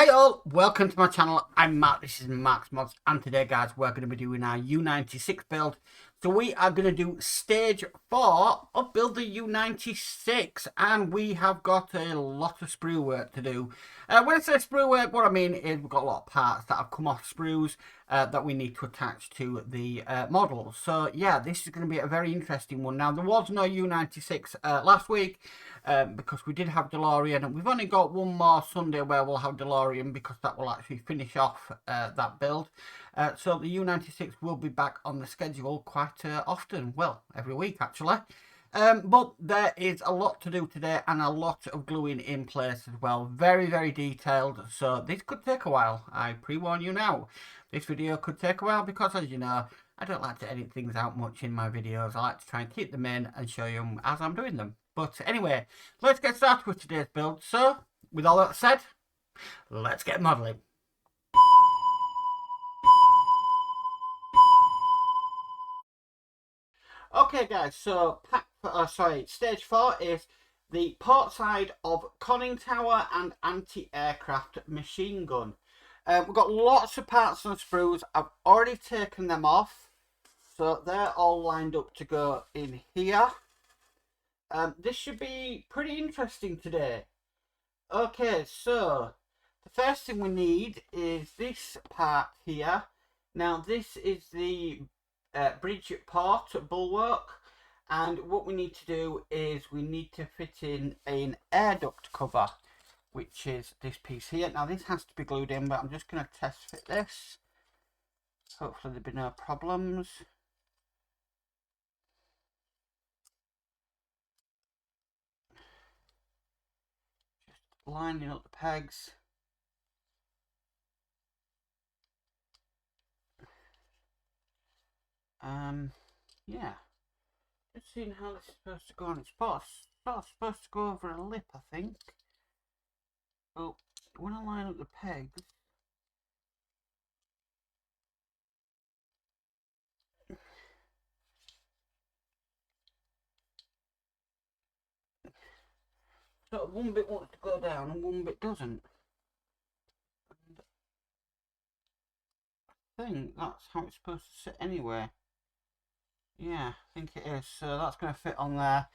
Hi all, welcome to my channel. I'm Mark, this is Mark's Mods, and today guys we're going to be doing our U96 build. So we are going to do stage 4 of build the U96, and we have got a lot of sprue work to do. When I say sprue work, what I mean is we've got a lot of parts that have come off sprues that we need to attach to the model. So yeah, this is going to be a very interesting one. Now there was no U96 last week because we did have DeLorean, and we've only got one more Sunday where we'll have DeLorean because that will actually finish off that build. So the U96 will be back on the schedule quite often, well, every week actually. But there is a lot to do today and a lot of gluing in place as well. Very detailed, so this could take a while. I pre-warn you now. This video could take a while because, as you know, I don't like to edit things out much in my videos. I like to try and keep them in and show you them as I'm doing them. But anyway, let's get started with today's build. So, with all that said, let's get modelling. Okay guys, so stage 4 is the port side of conning tower and anti-aircraft machine gun. We've got lots of parts and sprues. I've already taken them off, so they're all lined up to go in here. This should be pretty interesting today. Okay, so the first thing we need is this part here. Now this is the bridge port bulwark, and what we need to do is we need to fit in an air duct cover, which is this piece here. Now this has to be glued in, but I'm just going to test fit this. Hopefully there'll be no problems. Just lining up the pegs. Yeah, just seeing how this is supposed to go on. It's supposed to go over a lip, I think. But when I line up the pegs, so one bit wants to go down and one bit doesn't. And I think that's how it's supposed to sit anyway. Yeah, I think it is. So that's going to fit on there.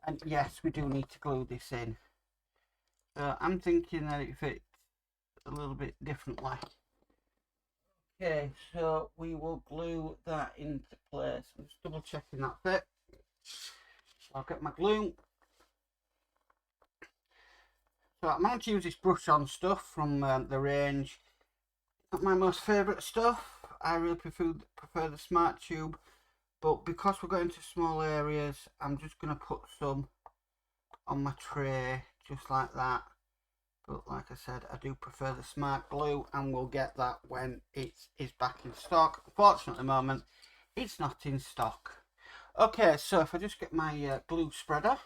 And yes, we do need to glue this in. So I'm thinking that it fits a little bit differently. Okay, so we will glue that into place. I'm just double checking that fit. I'll get my glue. So I'm going to use this brush on stuff from the range. Not my most favourite stuff. I really prefer the Smart Tube. But because we're going to small areas, I'm just going to put some on my tray, just like that. But like I said, I do prefer the Smart Glue, and we'll get that when it is back in stock. Unfortunately, at the moment, it's not in stock. Okay, so if I just get my glue spreader,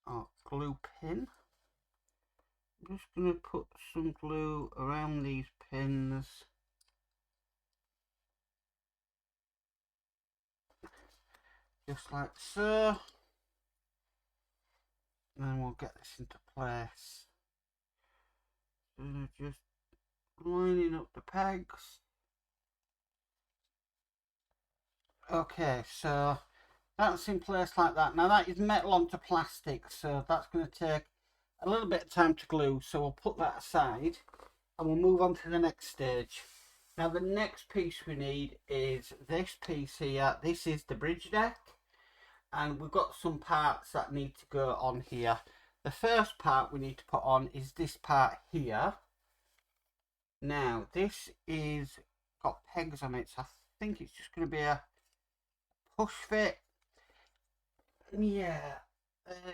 or glue pin, I'm just going to put some glue around these pins. Just like so. And then we'll get this into place. Just lining up the pegs. Okay, so that's in place like that. Now that is metal onto plastic, so that's going to take a little bit of time to glue. So we'll put that aside and we'll move on to the next stage. Now the next piece we need is this piece here. This is the bridge deck. And we've got some parts that need to go on here. The first part we need to put on is this part here. Now this is got pegs on it, so I think it's just going to be a push fit. Yeah,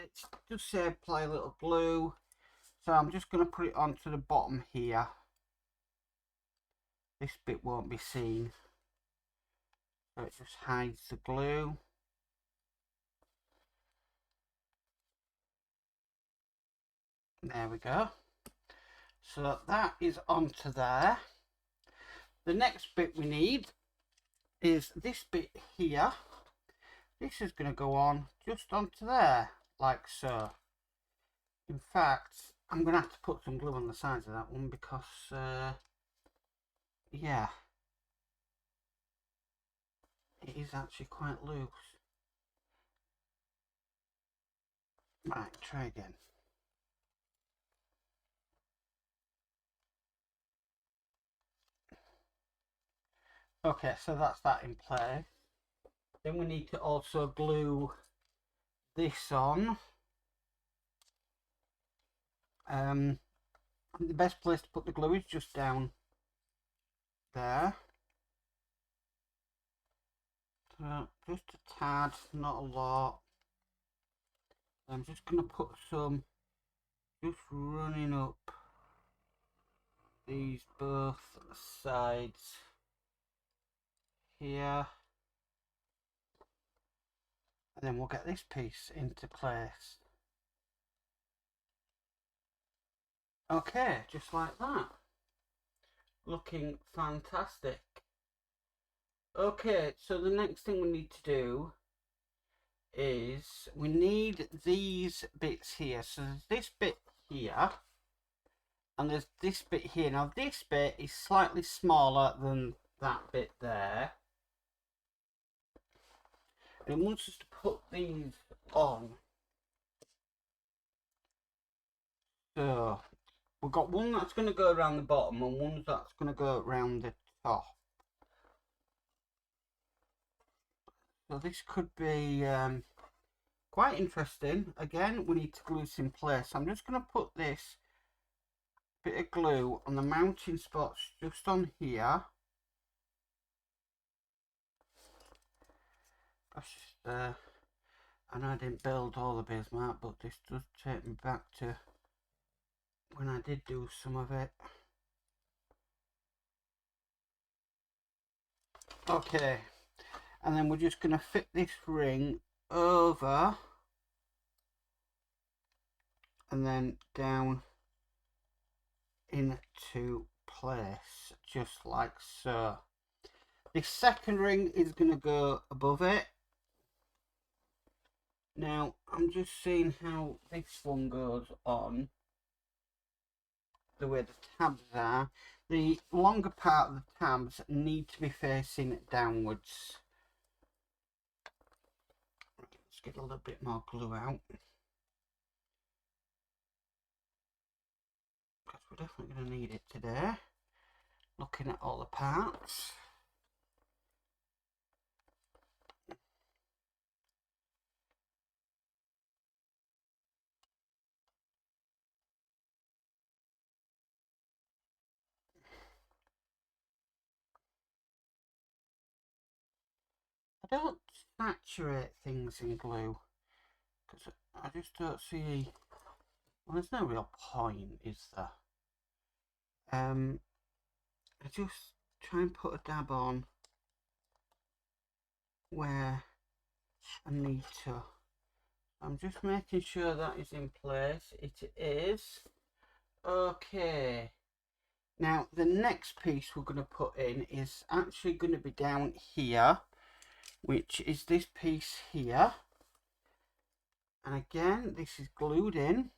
it's just say apply a little glue. So I'm just going to put it onto the bottom here. This bit won't be seen, so it just hides the glue. There we go. So that is onto there. The next bit we need is this bit here. This is going to go on just onto there, like so. In fact, I'm going to have to put some glue on the sides of that one because, yeah, it is actually quite loose. Right, try again. Okay, so that's that in place. Then we need to also glue this on. The best place to put the glue is just down there. So just a tad, not a lot. I'm just going to put some just running up these both sides here. And then we'll get this piece into place. Okay, just like that. Looking fantastic. Okay, so the next thing we need to do is we need these bits here. So there's this bit here and there's this bit here. Now this bit is slightly smaller than that bit there. And it wants us to put these on. So we've got one that's going to go around the bottom and one that's going to go around the top. So this could be quite interesting. Again, we need to glue this in place. I'm just going to put this bit of glue on the mounting spots just on here. I know I didn't build all the Bismarck, but this does take me back to when I did do some of it. Okay, and then we're just going to fit this ring over and then down into place, just like so. The second ring is going to go above it. Now, I'm just seeing how this one goes on, the way the tabs are. The longer part of the tabs need to be facing downwards. Let's get a little bit more glue out, because we're definitely going to need it today, looking at all the parts. I don't saturate things in glue because I just don't see, well, there's no real point, is there? I just try and put a dab on where I need to. I'm just making sure that is in place. It is. Okay. Now the next piece we're going to put in is actually going to be down here, which is this piece here. And again, this is glued in.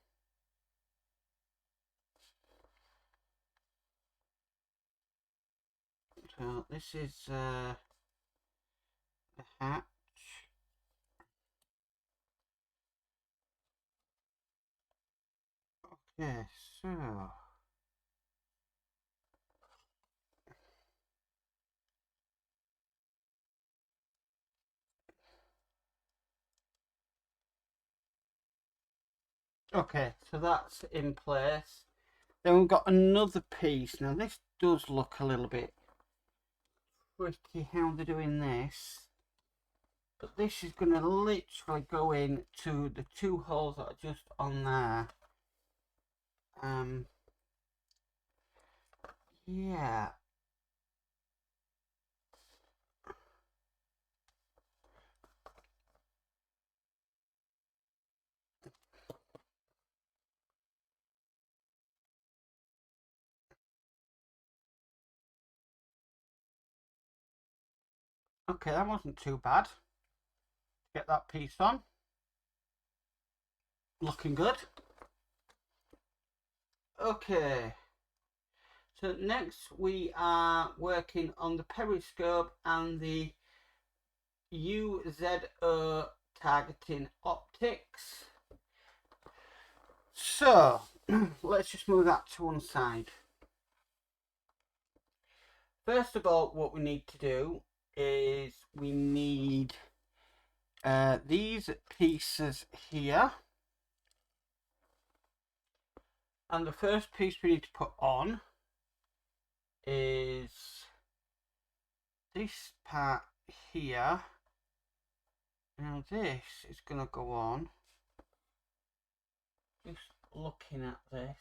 So this is the hatch. Okay, so okay, so that's in place. Then we've got another piece. Now this does look a little bit tricky how they're doing this, but this is going to literally go in to the two holes that are just on there. Yeah. Okay, that wasn't too bad. Get that piece on. Looking good. Okay, so next we are working on the periscope and the UZO targeting optics. So let's just move that to one side. First of all, what we need to do is we need these pieces here, and the first piece we need to put on is this part here. Now this is going to go on. Just looking at this,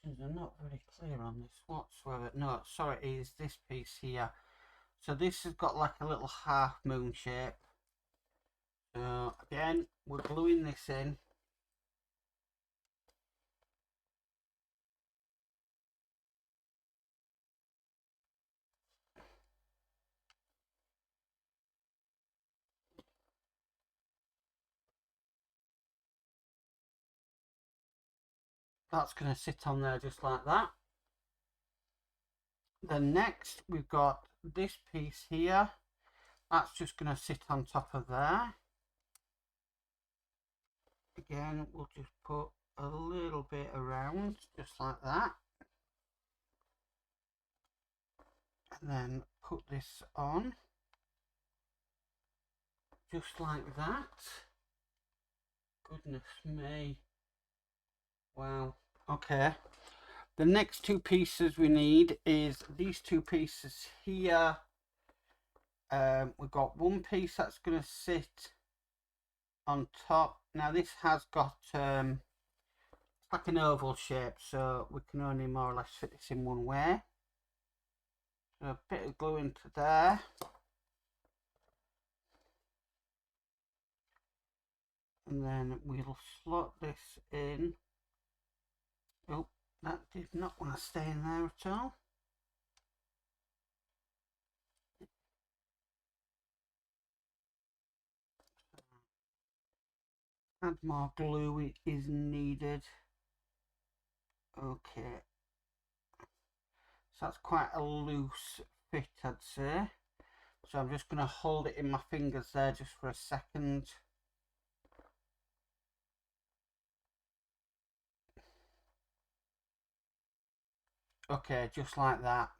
instructions are not very clear on this whatsoever. No, sorry, it is this piece here. So this has got like a little half moon shape. So again, we're gluing this in. That's going to sit on there just like that. Then next we've got this piece here. That's just going to sit on top of there. Again, we'll just put a little bit around, just like that. And then put this on, just like that. Goodness me. Wow. Okay. The next two pieces we need is these two pieces here. We've got one piece that's going to sit on top. Now this has got like an oval shape, so we can only more or less fit this in one way. So a bit of glue into there. And then we'll slot this in. Oh, that did not want to stay in there at all. Add more glue is needed. Okay. So that's quite a loose fit, I'd say. So I'm just going to hold it in my fingers there just for a second. Okay, just like that.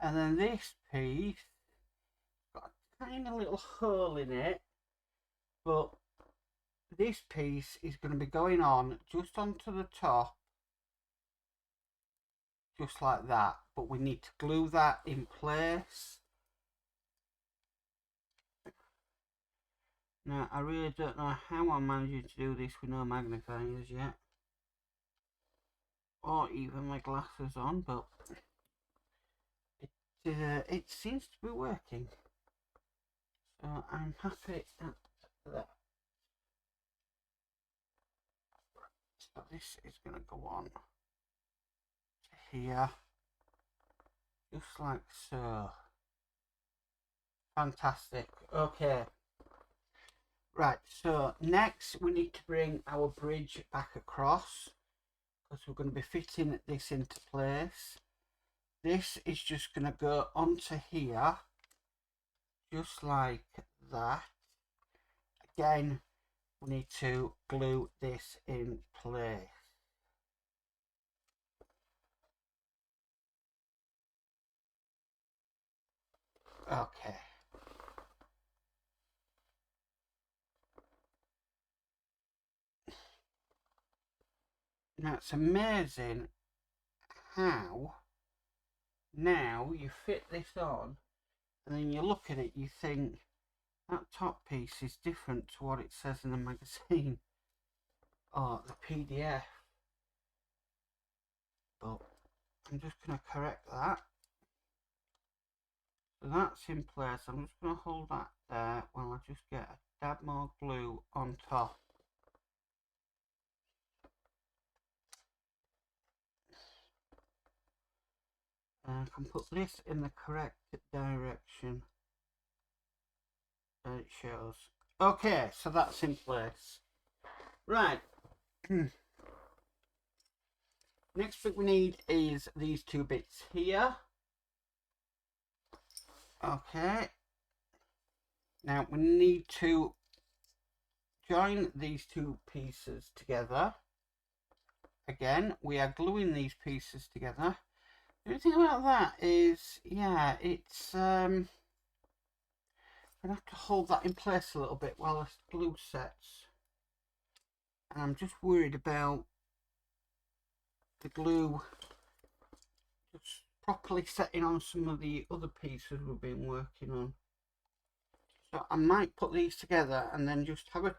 And then this piece got a tiny little hole in it, but this piece is going to be going on just onto the top, just like that. But we need to glue that in place. Now, I really don't know how I'm managing to do this with no magnifiers yet, or even my glasses on, but it seems to be working. So I'm happy at that. So this is going to go on to here, just like so. Fantastic. Okay. Right, so next we need to bring our bridge back across, because we're going to be fitting this into place. This is just going to go onto here, just like that. Again, we need to glue this in place. Okay. Now it's amazing how now you fit this on and then you look at it, you think that top piece is different to what it says in the magazine or the PDF. But I'm just going to correct that. So that's in place. I'm just going to hold that there while I just get a dab more glue on top. And I can put this in the correct direction that it shows. Okay, so that's in place. Right, Next bit we need is these two bits here. Okay. Now we need to join these two pieces together. Again, we are gluing these pieces together. The only thing about that is, yeah, it's I'm gonna have to hold that in place a little bit while the glue sets. And I'm just worried about the glue just properly setting on some of the other pieces we've been working on. So I might put these together and then just have a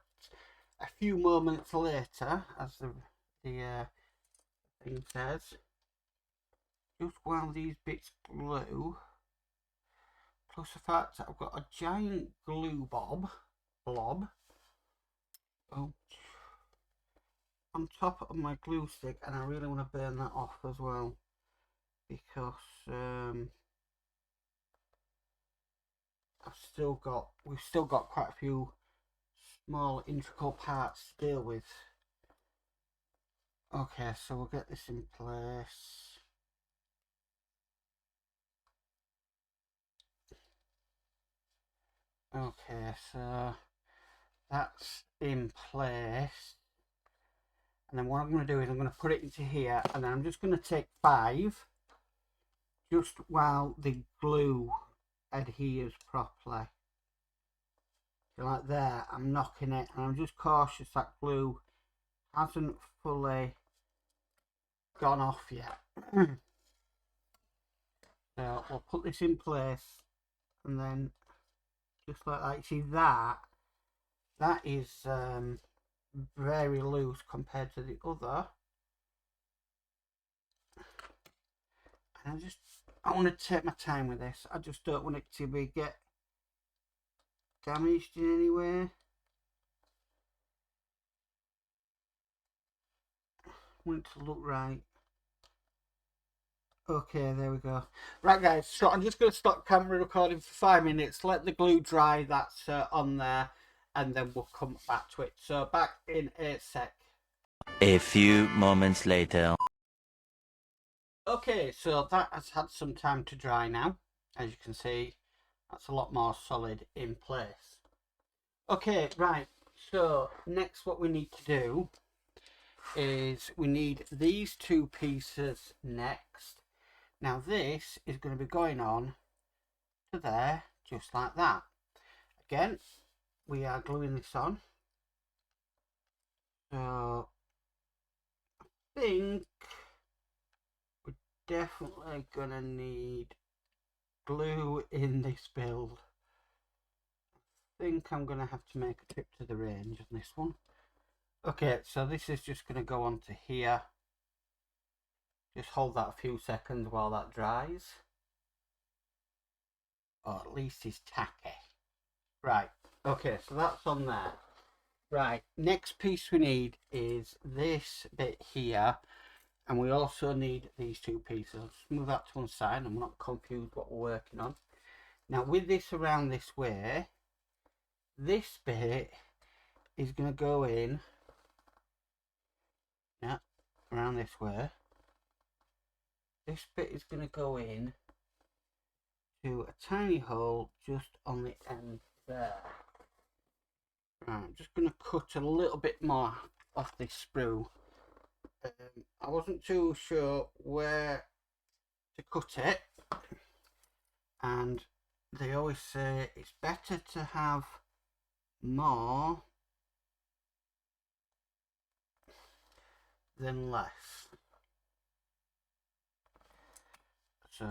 few moments later, as the thing says, just while these bits glue, plus the fact that I've got a giant glue blob on top of my glue stick, and I really want to burn that off as well, because we've still got quite a few small intricate parts to deal with. Okay, so we'll get this in place. Okay, so that's in place. And then what I'm going to do is I'm going to put it into here, and then I'm just going to take 5 just while the glue adheres properly. So like there, I'm knocking it, and I'm just cautious that glue hasn't fully gone off yet. So we'll put this in place, and then just like that. You see that is very loose compared to the other. And I want to take my time with this. I just don't want it to get damaged in any way. I want it to look right. Okay, there we go. Right guys, so I'm just going to stop camera recording for 5 minutes, let the glue dry that's on there, and then we'll come back to it. So back in a sec. A few moments later. Okay, so that has had some time to dry now. As you can see, that's a lot more solid in place. Okay, right, so next what we need to do is we need these two pieces next. Now this is going to be going on to there, just like that. Again, we are gluing this on. So I think we're definitely going to need glue in this build. I think I'm going to have to make a trip to the range on this one. Okay, so this is just going to go on to here. Just hold that a few seconds while that dries. Or at least it's tacky. Right, okay, so that's on there. Right, next piece we need is this bit here. And we also need these two pieces. I'll just move that to one side and I'm not confused what we're working on. Now with this around this way, this bit is going to go in, yeah, around this way. This bit is going to go in to a tiny hole just on the end there. Right, I'm just going to cut a little bit more off this sprue. I wasn't too sure where to cut it, and they always say it's better to have more than less. So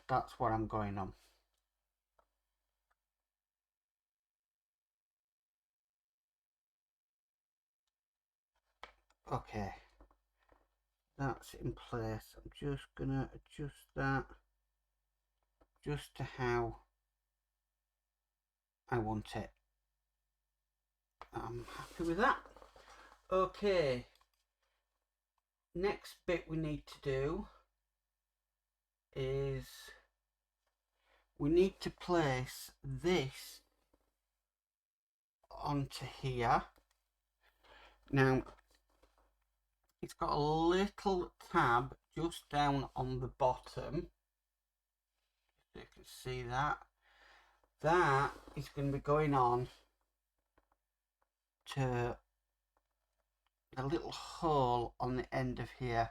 that's what I'm going on. Okay, that's in place. I'm just gonna adjust that just to how I want it. I'm happy with that. Okay, next bit we need to do is we need to place this onto here. Now it's got a little tab just down on the bottom. So you can see that. That is going to be going on to a little hole on the end of here.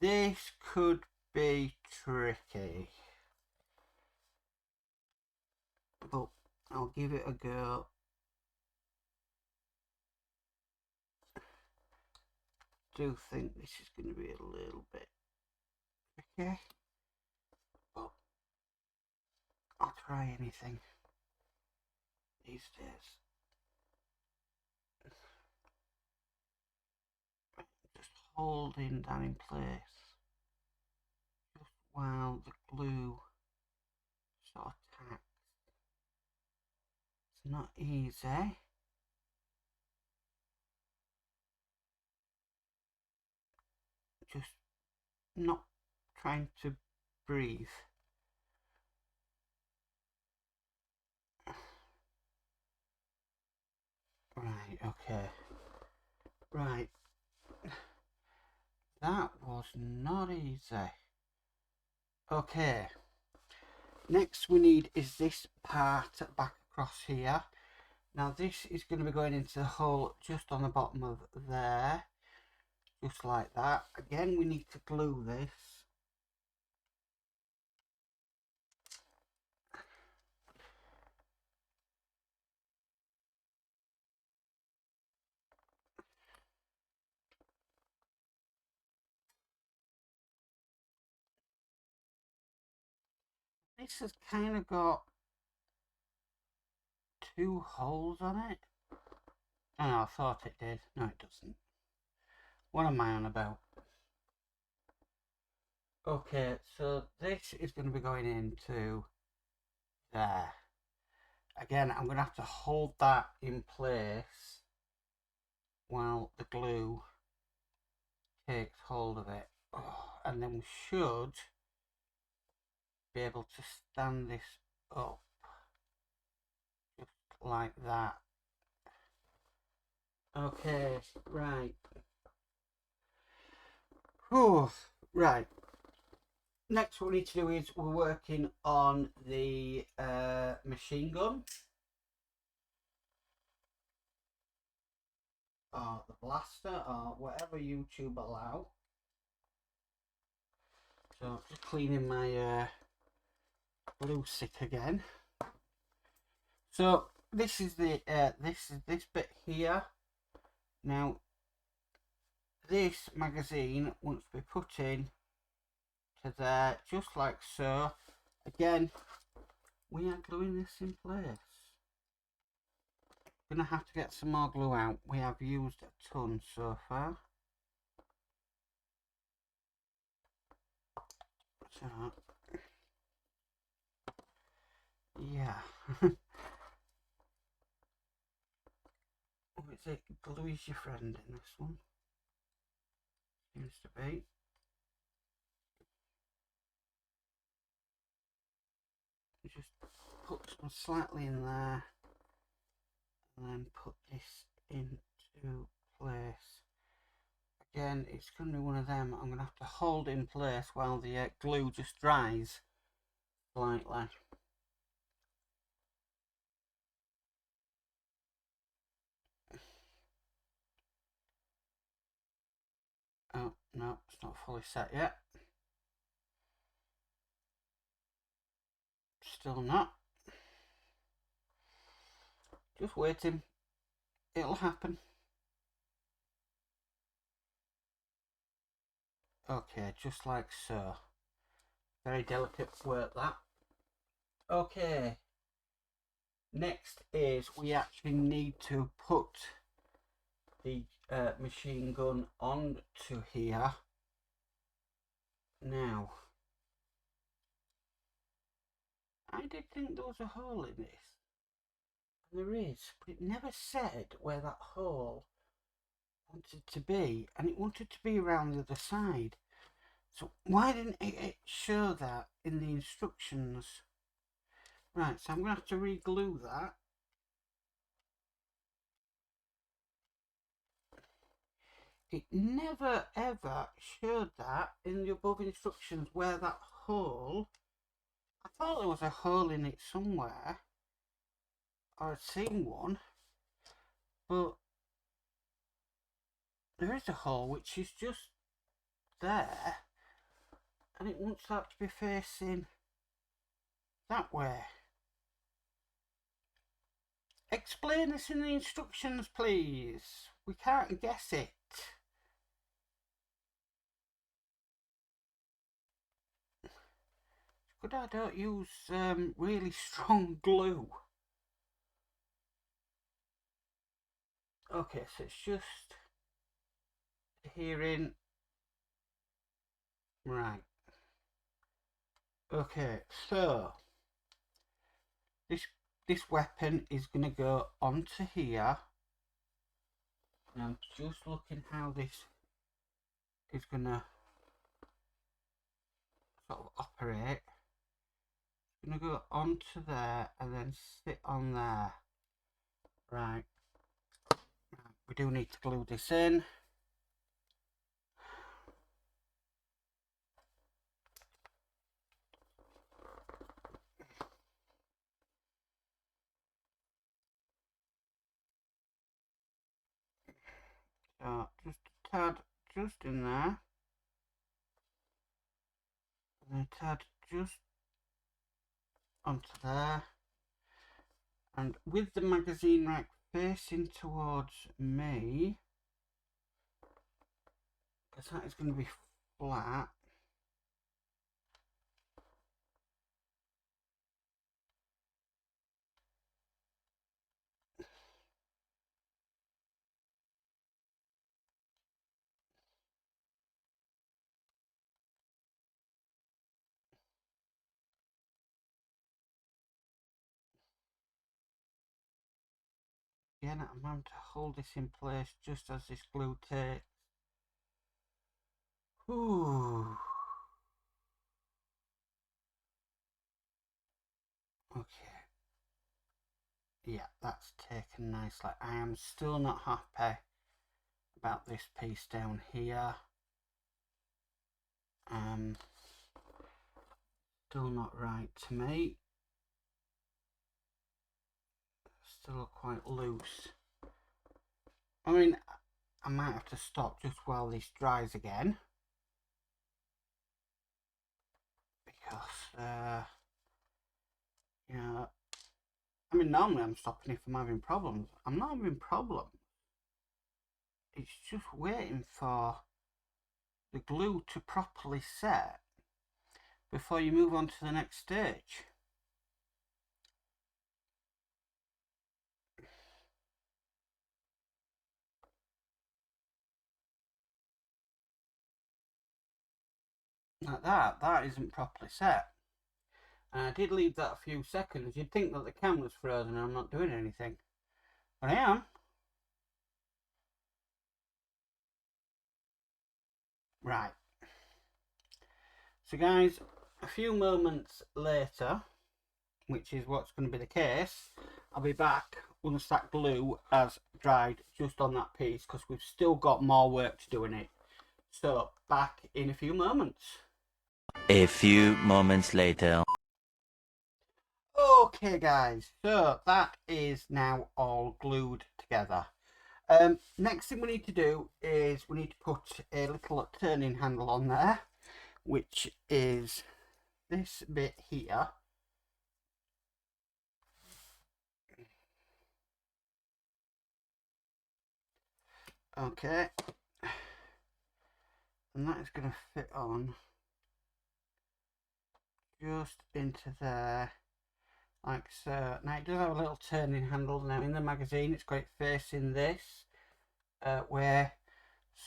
This could be tricky, but I'll give it a go. Do think this is going to be a little bit tricky, but I'll try anything these days. Just holding that in place just while the glue sort of tacks. It's not easy. Just not trying to breathe. Right, okay. Right. That was not easy. Okay. Next we need is this part back across here. Now this is going to be going into the hole just on the bottom of there. Just like that. Again, we need to glue this. This has kind of got two holes on it. Oh, no, I thought it did. No, it doesn't. What am I on about? Okay, so this is going to be going into there. Again, I'm going to have to hold that in place while the glue takes hold of it. Oh, and then we should be able to stand this up just like that. Okay, right. Whew, right. Next what we need to do is we're working on the machine gun. Or the blaster, or whatever YouTube allow. So just cleaning my glue stick again. So this is the this bit here. Now this magazine wants to be put in to there, just like so. Again, we are gluing this in place. Gonna have to get some more glue out. We have used a ton so far. So yeah. What is it? Glue is your friend in this one. Seems to be. Just put some slightly in there and then put this into place. Again, it's going to be one of them I'm going to have to hold in place while the glue just dries slightly. Oh no, it's not fully set yet. Still not. Just waiting. It'll happen. Okay, just like so. Very delicate work that. Okay. Next is we actually need to put the machine gun onto here. Now, I did think there was a hole in this. And there is, but it never said where that hole wanted to be, and it wanted to be around the other side. So why didn't it show that in the instructions? Right, so I'm going to have to re-glue that. it never ever showed that in the above instructions where that hole. I thought there was a hole in it somewhere, or I'd seen one, but there is a hole which is just there, and it wants that to be facing that way. Explain this in the instructions, please. We can't guess it. It's good I don't use really strong glue. Okay, so it's just adhering. Right. Okay, so this weapon is going to go onto here. And I'm just looking how this is going to sort of operate. It's going to go onto there and then sit on there. Right. We do need to glue this in. So just a tad just in there. And a tad just onto there. And with the magazine rack facing towards me, because that is going to be flat. Again, I'm having to hold this in place just as this glue takes. Ooh. Okay. Yeah, that's taken nicely. I am still not happy about this piece down here. Still not right to me. Still quite loose. I mean, I might have to stop just while this dries again, because you know, I mean, normally I'm stopping if I'm having problems. I'm not having problems. It's just waiting for the glue to properly set before you move on to the next stage. Like that isn't properly set. And I did leave that a few seconds. You'd think that the camera's frozen and I'm not doing anything. But I am. Right. So guys, a few moments later, which is what's going to be the case, I'll be back once that glue has dried just on that piece, because we've still got more work to do in it. So back in a few moments. A few moments later. Okay guys, so that is now all glued together. Next thing we need to do is we need to put a little turning handle on there, which is this bit here. Okay, and that is going to fit on just into there, like so. Now it does have a little turning handle. Now in the magazine it's got it facing this way,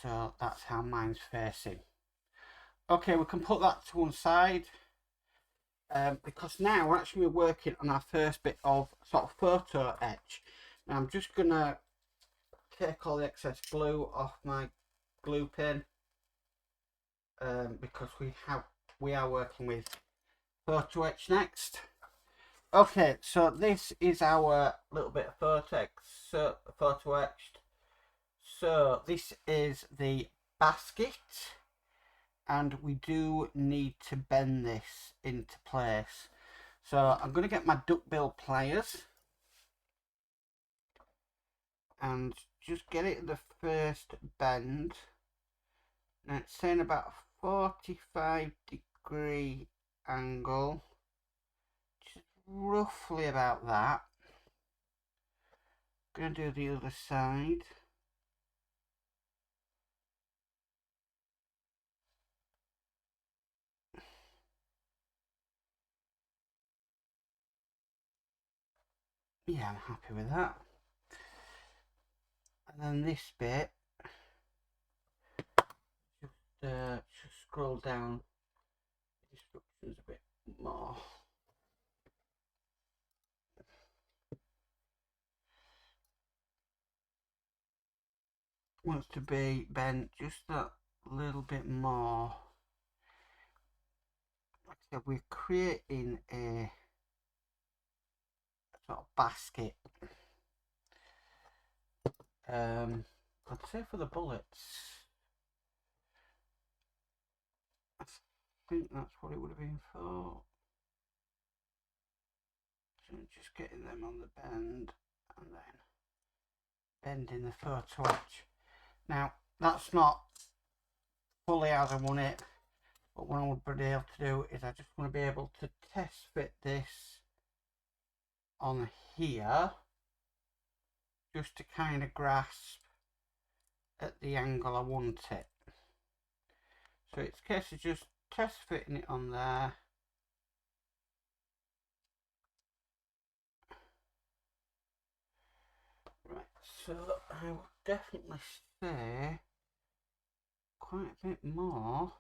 so that's how mine's facing. Okay, we can put that to one side, because now we're actually working on our first bit of sort of photo etch. Now I'm just gonna take all the excess glue off my glue pin, because we are working with photo etch next. Okay, so this is our little bit of photo etched. So this is the basket, and we do need to bend this into place. So I'm going to get my duckbill pliers and just get it the first bend. Now it's saying about a 45-degree angle, just roughly about that. Going to do the other side. Yeah, I'm happy with that. And then this bit, just scroll down the instructions a bit more. Wants to be bent just that little bit more. Like I said, we're creating a sort of basket. I'd say for the bullets, I think that's what it would have been for. So just getting them on the bend and then bending the photo edge. Now that's not fully as I want it, but what I would be able to do is I just want to be able to test fit this on here just to kind of grasp at the angle I want it. So it's a case of just test fitting it on there. Right, so I would definitely say quite a bit more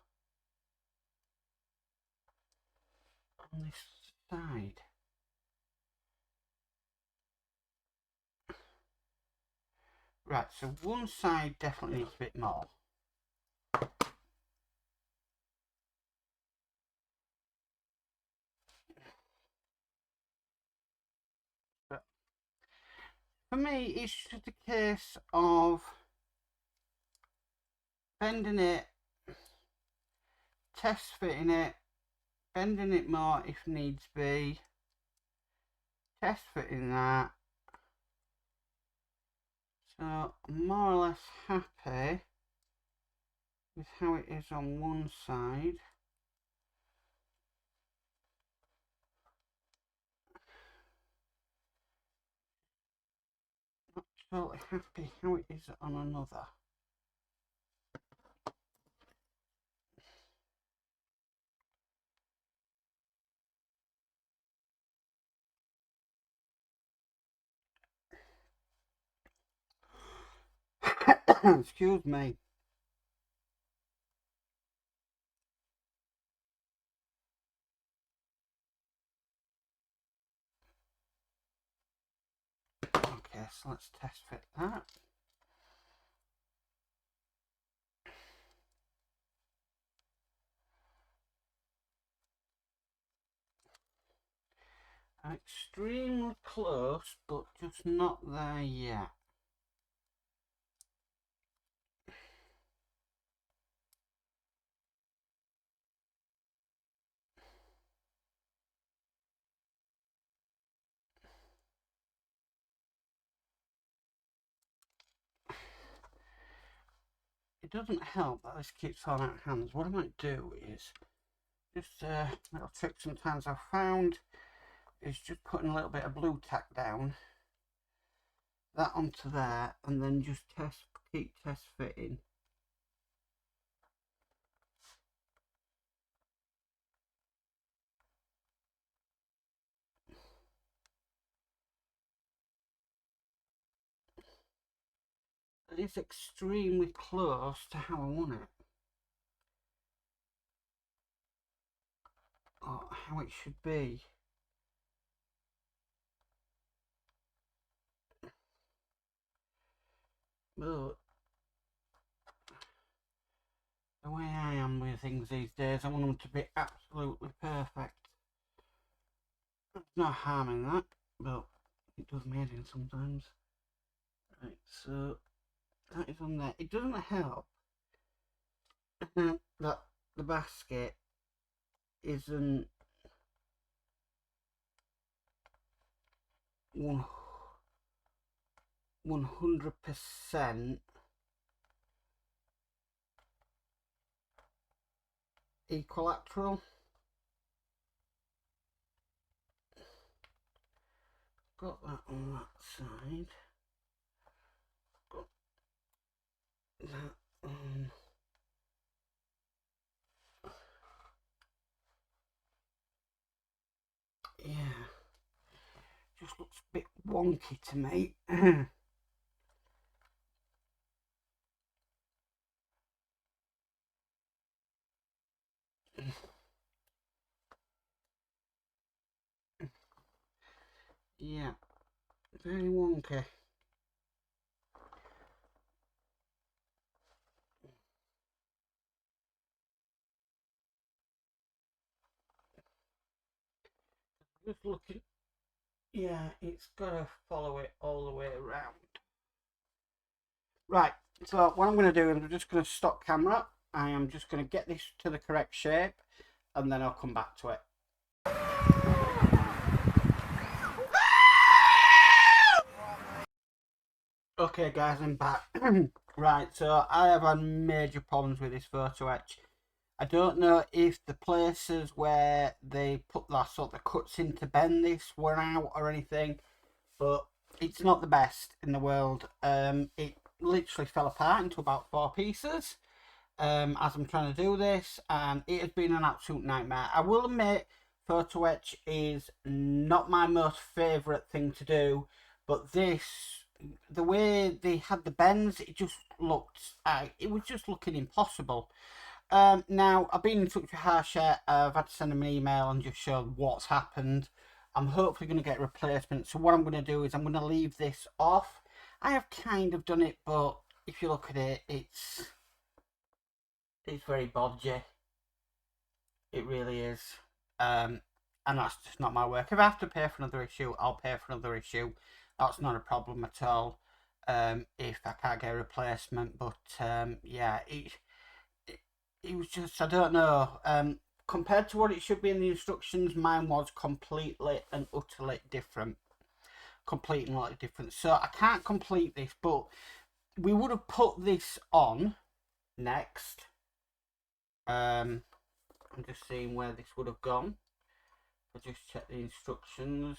on this side. Right, so one side definitely needs a bit more. But for me, it's just a case of bending it, test fitting it, bending it more if needs be, test fitting that. So I'm more or less happy with how it is on one side. Not totally happy how it is on another. Excuse me. Okay, so let's test fit that. Extremely close, but just not there yet. It doesn't help that this keeps falling out of hands. What I might do is just a little trick sometimes I've found is just putting a little bit of blue tack down, that onto there, and then just keep test fitting. It's extremely close to how I want it, or how it should be. But the way I am with things these days, I want them to be absolutely perfect. There's no harm in that, but it does me in sometimes. Right, so that is on there. It doesn't help that the basket isn't 100% equilateral. Got that on that side. Got that on. Yeah. Just looks a bit wonky to me. Yeah, very wonky. Just looking. Yeah, it's got to follow it all the way around. Right, so what I'm going to do is I'm just going to stop camera. I am just going to get this to the correct shape and then I'll come back to it. Okay guys, I'm back. Right, so I have had major problems with this photo etch. I don't know if the places where they put that sort of cuts in to bend this were out or anything, but it's not the best in the world. It literally fell apart into about 4 pieces as I'm trying to do this, and it has been an absolute nightmare. I will admit, photo etch is not my most favourite thing to do, but this, the way they had the bends, it just looked, it was just looking impossible. Now, I've been in touch with Harsha. I've had to send them an email and just show what's happened. I'm hopefully going to get a replacement. So what I'm going to do is I'm going to leave this off. I have kind of done it, but if you look at it, it's very bodgy. It really is. And that's just not my work. If I have to pay for another issue, I'll pay for another issue. That's not a problem at all. If I can't get a replacement, but yeah, it was just, I don't know, compared to what it should be in the instructions, mine was completely and utterly different. Completely and utterly different. So I can't complete this, but we would have put this on next. I'm just seeing where this would have gone. I'll just check the instructions.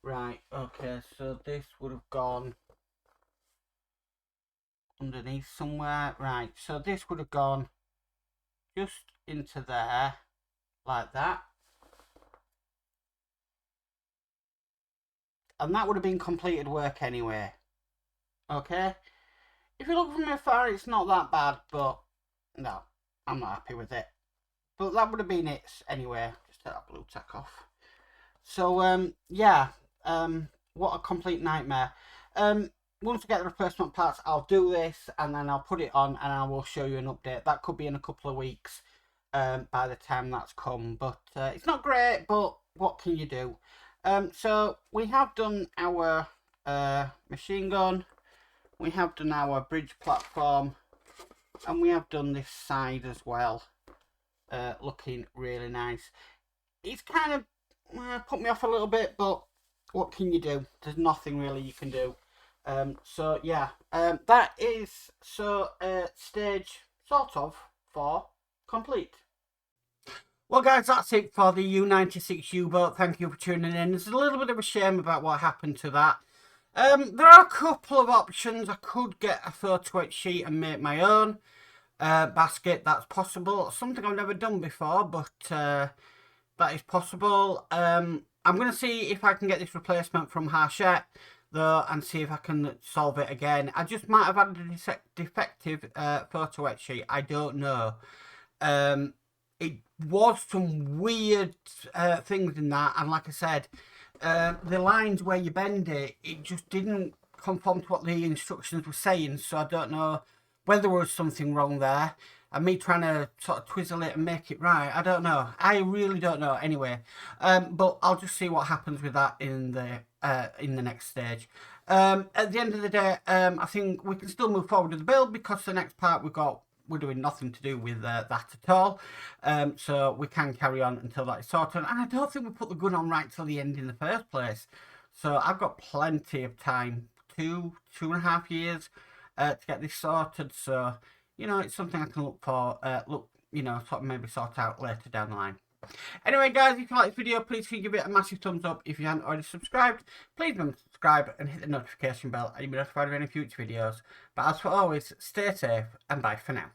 Right, okay, so this would have gone underneath somewhere. Right, so this would have gone just into there like that, and that would have been completed work anyway. Okay, if you look from afar, it's not that bad, but no, I'm not happy with it. But that would have been it anyway. Just take that blue tack off. So yeah, what a complete nightmare. Once I get the replacement parts, I'll do this and then I'll put it on and I will show you an update. That could be in a couple of weeks by the time that's come. But it's not great, but what can you do? So we have done our machine gun. We have done our bridge platform. And we have done this side as well. Looking really nice. It's kind of put me off a little bit, but what can you do? There's nothing really you can do. So yeah, that is stage sort of 4 complete. Well guys, that's it for the U96 U-BOAT. Thank you for tuning in. There's a little bit of a shame about what happened to that. There are a couple of options. I could get a photo etch sheet and make my own basket. That's possible. Something I've never done before, but that is possible. I'm going to see if I can get this replacement from Hachette though and see if I can solve it again. I just might have had a defective photo etch sheet. I don't know. It was some weird things in that, and like I said, the lines where you bend it, it just didn't conform to what the instructions were saying, so I don't know whether there was something wrong there, and me trying to sort of twizzle it and make it right, I don't know. I really don't know anyway, but I'll just see what happens with that in the next stage. At the end of the day, I think we can still move forward with the build because the next part we're doing nothing to do with that at all. So we can carry on until that is sorted. And I don't think we put the gun on right till the end in the first place. So I've got plenty of time, 2.5 years to get this sorted. So, you know, it's something I can look for, sort of maybe sort out later down the line. Anyway, guys, if you like this video, please give it a massive thumbs up. If you haven't already subscribed, please remember to subscribe and hit the notification bell and you'll be notified of any future videos. But as for always, stay safe and bye for now.